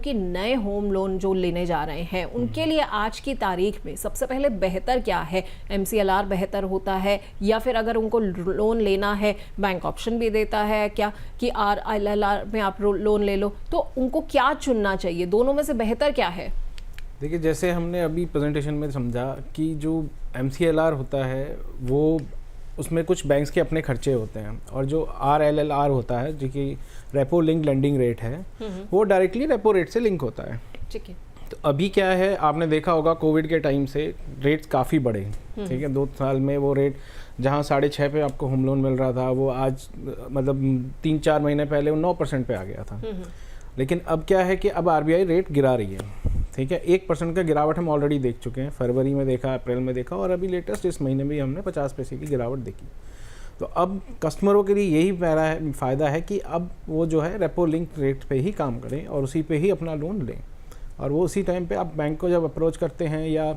कि नए home loan जो लेने जा रहे हैं उनके लिए आज की तारीख में सबसे पहले बेहतर क्या है? MCLR बेहतर होता है या फिर अगर उनको लोन लेना है बैंक ऑप्शन भी देता है क्या कि RLLR में आप लोन ले लो, तो उनको क्या चुनना चाहिए? दोनों में से बेहतर क्या है? देखिए, जैसे हमने अभी प्रेजेंटेशन में समझा कि जो MCLR होता है वो उसमें कुछ बैंक्स के अपने खर्चे होते हैं, और जो RLLR होता है जो कि रेपो लिंक लेंडिंग रेट है वो डायरेक्टली रेपो रेट से लिंक होता है। ठीक है। तो अभी क्या है, आपने देखा होगा कोविड के टाइम से रेट्स काफ़ी बढ़े, ठीक है। 2 साल में वो रेट जहाँ 6.5 पे आपको होम लोन मिल रहा था वो आज मतलब 3-4 महीने पहले वो 9% पे आ गया था। लेकिन अब क्या है कि अब RBI रेट गिरा रही है, ठीक है। 1% का गिरावट हम ऑलरेडी देख चुके हैं, फरवरी में देखा, अप्रैल में देखा, और अभी लेटेस्ट इस महीने भी हमने 50 पैसे की गिरावट देखी। तो अब कस्टमरों के लिए यही फ़ायदा है कि अब वो जो है रेपो लिंक रेट पे ही काम करें और उसी पे ही अपना लोन लें, और वो उसी टाइम पे आप बैंक को जब अप्रोच करते हैं या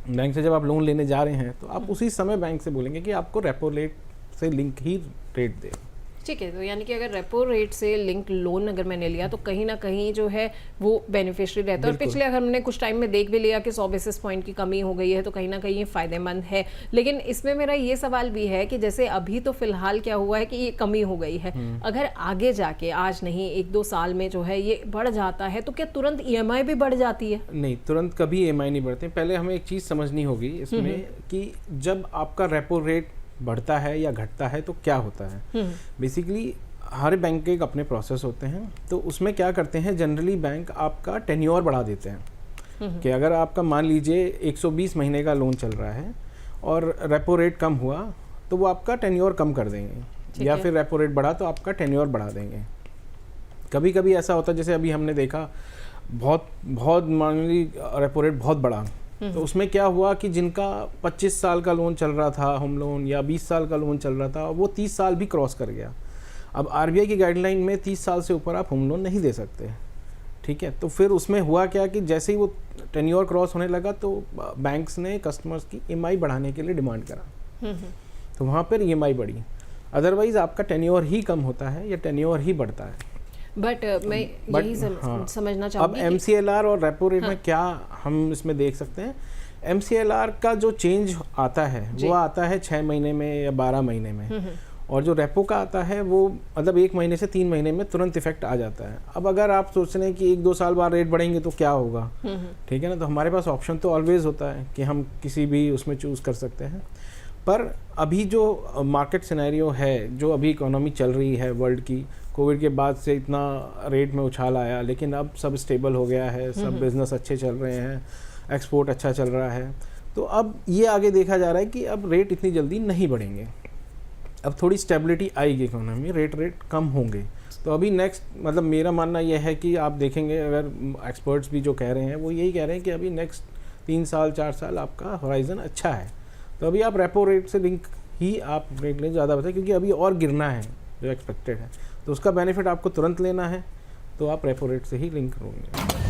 बैंक से जब आप लोन लेने जा रहे हैं तो आप उसी समय बैंक से बोलेंगे कि आपको रेपो रेट से लिंक ही रेट दे। ठीक है। तो यानी कि अगर रेपो रेट से लिंक लोन अगर मैंने लिया तो कहीं ना कहीं जो है वो बेनिफिशियरी रहता है, और पिछले अगर हमने कुछ टाइम में देख भी लिया कि 100 बेसिस पॉइंट की कमी हो गई है तो कहीं ना कहीं ये फ़ायदेमंद है। लेकिन इसमें मेरा ये सवाल भी है कि जैसे अभी तो फिलहाल क्या हुआ है कि ये कमी हो गई है, अगर आगे जाके आज नहीं 1-2 साल में जो है ये बढ़ जाता है तो क्या तुरंत EMI भी बढ़ जाती है? नहीं, तुरंत कभी EMI नहीं बढ़ते। पहले हमें एक चीज़ समझनी होगी इसमें कि जब आपका रेपो रेट बढ़ता है या घटता है तो क्या होता है। बेसिकली हर बैंक के एक अपने प्रोसेस होते हैं, तो उसमें क्या करते हैं जनरली बैंक आपका टेन्योर बढ़ा देते हैं कि अगर आपका मान लीजिए 120 महीने का लोन चल रहा है और रेपो रेट कम हुआ तो वो आपका टेन्योर कम कर देंगे, या फिर रेपो रेट बढ़ा तो आपका टेन्योर बढ़ा देंगे। कभी कभी ऐसा होता है, जैसे अभी हमने देखा बहुत मान ली रेपो रेट बहुत बढ़ा, तो उसमें क्या हुआ कि जिनका 25 साल का लोन चल रहा था होम लोन या 20 साल का लोन चल रहा था वो 30 साल भी क्रॉस कर गया। अब RBI की गाइडलाइन में 30 साल से ऊपर आप होम लोन नहीं दे सकते, ठीक है। तो फिर उसमें हुआ क्या कि जैसे ही वो टेन्योर क्रॉस होने लगा तो बैंक्स ने कस्टमर्स की EMI बढ़ाने के लिए डिमांड करा, तो वहाँ पर EMI बढ़ी। अदरवाइज आपका टेन्योर ही कम होता है या टेन्योर ही बढ़ता है। बट मैं यही समझना चाहूँगी अब MCLR और रेपो रेट में क्या हम इसमें देख सकते हैं। MCLR का जो चेंज आता है वो आता है 6 महीने में या 12 महीने में, और जो रेपो का आता है वो मतलब 1 महीने से 3 महीने में तुरंत इफेक्ट आ जाता है। अब अगर आप सोच रहे हैं कि 1-2 साल बाद रेट बढ़ेंगे तो क्या होगा, ठीक है ना, तो हमारे पास ऑप्शन तो ऑलवेज होता है कि हम किसी भी उसमें चूज़ कर सकते हैं। पर अभी जो मार्केट सिनेरियो है, जो अभी इकोनॉमी चल रही है वर्ल्ड की, कोविड के बाद से इतना रेट में उछाल आया, लेकिन अब सब स्टेबल हो गया है, सब बिज़नेस अच्छे चल रहे हैं, एक्सपोर्ट अच्छा चल रहा है, तो अब ये आगे देखा जा रहा है कि अब रेट इतनी जल्दी नहीं बढ़ेंगे, अब थोड़ी स्टेबिलिटी आएगी इकोनॉमी, रेट कम होंगे। तो अभी नेक्स्ट मतलब मेरा मानना यह है कि आप देखेंगे, अगर एक्सपर्ट्स भी जो कह रहे हैं वो यही कह रहे हैं कि अभी नेक्स्ट 3 साल 4 साल आपका होराइजन अच्छा है, तो अभी आप रेपो रेट से लिंक ही आप रेट लें ज़्यादा बताए, क्योंकि अभी और गिरना है जो एक्सपेक्टेड है, तो उसका बेनिफिट आपको तुरंत लेना है तो आप रेपो रेट से ही लिंक करोगे।